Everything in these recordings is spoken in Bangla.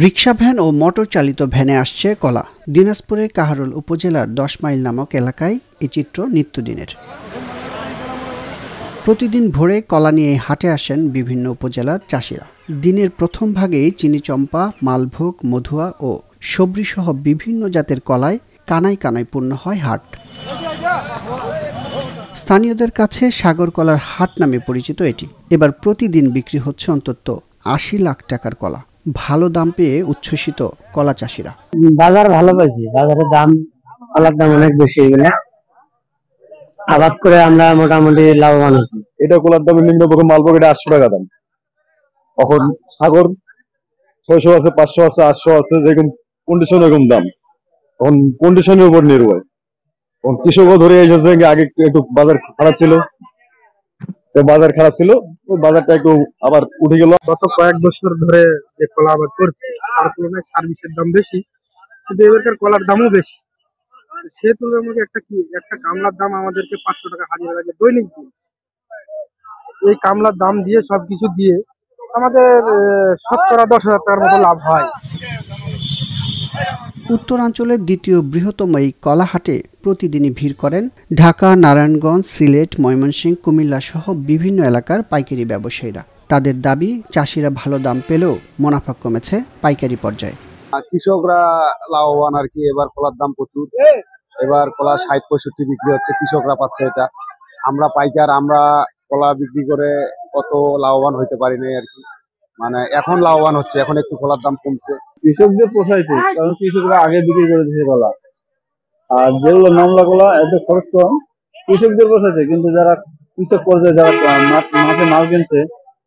রিকশা ভ্যান ও মোটর চালিত ভ্যানে আসছে কলা। দিনাজপুরের কাহারোল উপজেলার 10 মাইল নামক এলাকায় এই চিত্র নিত্যদিনের। প্রতিদিন ভোরে কলা নিয়ে হাটে আসেন বিভিন্ন উপজেলার চাষিরা। দিনের প্রথম ভাগেই চিনিচম্পা, মালভোগ, মধুয়া ও সবরিসহ বিভিন্ন জাতের কলায় কানায় কানায় পূর্ণ হয় হাট। স্থানীয়দের কাছে সাগর কলার হাট নামে পরিচিত এটি। এবার প্রতিদিন বিক্রি হচ্ছে অন্তত 80 লাখ টাকার কলা। ভালো দাম পেয়ে উচ্ছ্বসিত কলা চাষিরা। বাজার ভালো পাইছি, বাজারের দাম কলার দাম অনেক বেশি, এগুলো আবাদ করে আমরা মোটামুটি লাভবান হচ্ছি। এটা কলার দাম নিম্নপক্ষে মালভোগ এটা 800 টাকা দাম। এখন সাগর 600 আছে, 500 আছে, 800 আছে, যেরকম কন্ডিশন এরকম দাম। এখন কন্ডিশনের উপর নির্ভর। এখন কৃষকও ধরে এসেছে আগে একটু বাজার খারাপ ছিল, বাজারটা একটু আবার উঠে গেল। গত কয়েক বছর ধরে যে কলা আবাদ করছে তার তুলনায় সার্ভিসের দাম বেশি, কিন্তু এবারকার কলার দামও বেশি। সে তুলনায় একটা কামলার দাম আমাদেরকে 500 টাকা হাজিরা লাগে দৈনিক দিন। এই কামলার দাম দিয়ে সবকিছু দিয়ে আমাদের 70-10 হাজার টাকার মতো লাভ হয়। উত্তরাঞ্চলের দ্বিতীয় বৃহত্তম এই কলাহাটে প্রতিদিনই ভিড় করেন ঢাকা, নারায়ণগঞ্জ, সিলেট, ময়মনসিংহ, কুমিল্লা সহ বিভিন্ন এলাকার পাইকারি ব্যবসায়ীরা। তাদের দাবি, চাষিরা ভালো দাম পেলেও মুনাফা কমেছে পাইকারি পর্যায়ে। কৃষকরা লাভবান আর কি। এবার কলার দাম প্রচুর, এবার কলা 60-65 বিক্রি হচ্ছে, কৃষকরা পাচ্ছে এটা। আমরা পাইকার, আমরা কলা বিক্রি করে কত লাভবান হইতে পারি নাই আর কি। মানে এখন লাভবান হচ্ছে, এখন একটু কলার দাম কমছে। কৃষকদের পোষাইছে, কারণ কৃষকরা আগে বিক্রি করে দিচ্ছে কলা, আর যেগুলো নামলা কলা এত খরচ কম, কৃষকদের পোষাইছে। কিন্তু যারা কৃষক পর্যায়ে যারা মাঠে মাল কিনছে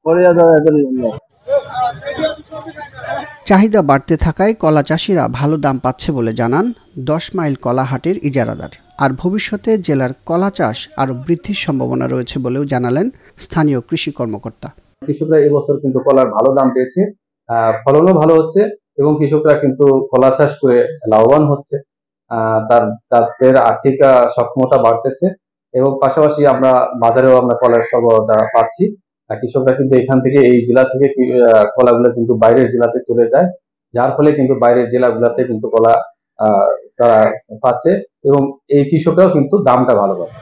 পরে যারা এদের চাহিদা বাড়তে থাকায় কলা চাষিরা ভালো দাম পাচ্ছে বলে জানান 10 মাইল কলা হাটের ইজারাদার। আর ভবিষ্যতে জেলার কলা চাষ আরো বৃদ্ধির সম্ভাবনা রয়েছে বলেও জানালেন স্থানীয় কৃষি কর্মকর্তা। কৃষকরা এবছর কিন্তু কলার ভালো দাম পেয়েছে, ফলনও ভালো হচ্ছে এবং কৃষকরা কিন্তু কলা চাষ করে লাভবান হচ্ছে। তাদের আর্থিক সক্ষমতা বাড়তেছে এবং পাশাপাশি আমরা বাজারেও আমরা কলার সরবরাহ পাচ্ছি। কৃষকরা কিন্তু এখান থেকে, এই জেলা থেকে কলাগুলো কিন্তু বাইরের জেলাতে চলে যায়, যার ফলে কিন্তু বাইরের জেলাগুলোতে কিন্তু কলা তারা পাচ্ছে এবং এই কৃষকরাও কিন্তু দামটা ভালো পাচ্ছে।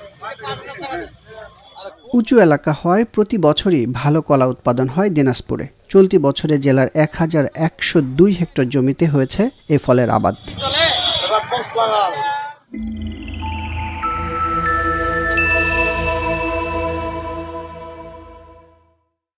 উঁচু এলাকা হয় প্রতি বছরই ভালো কলা উৎপাদন হয় দিনাজপুরে। চলতি বছরে জেলার 1102 হেক্টর জমিতে হয়েছে এ ফলের আবাদ।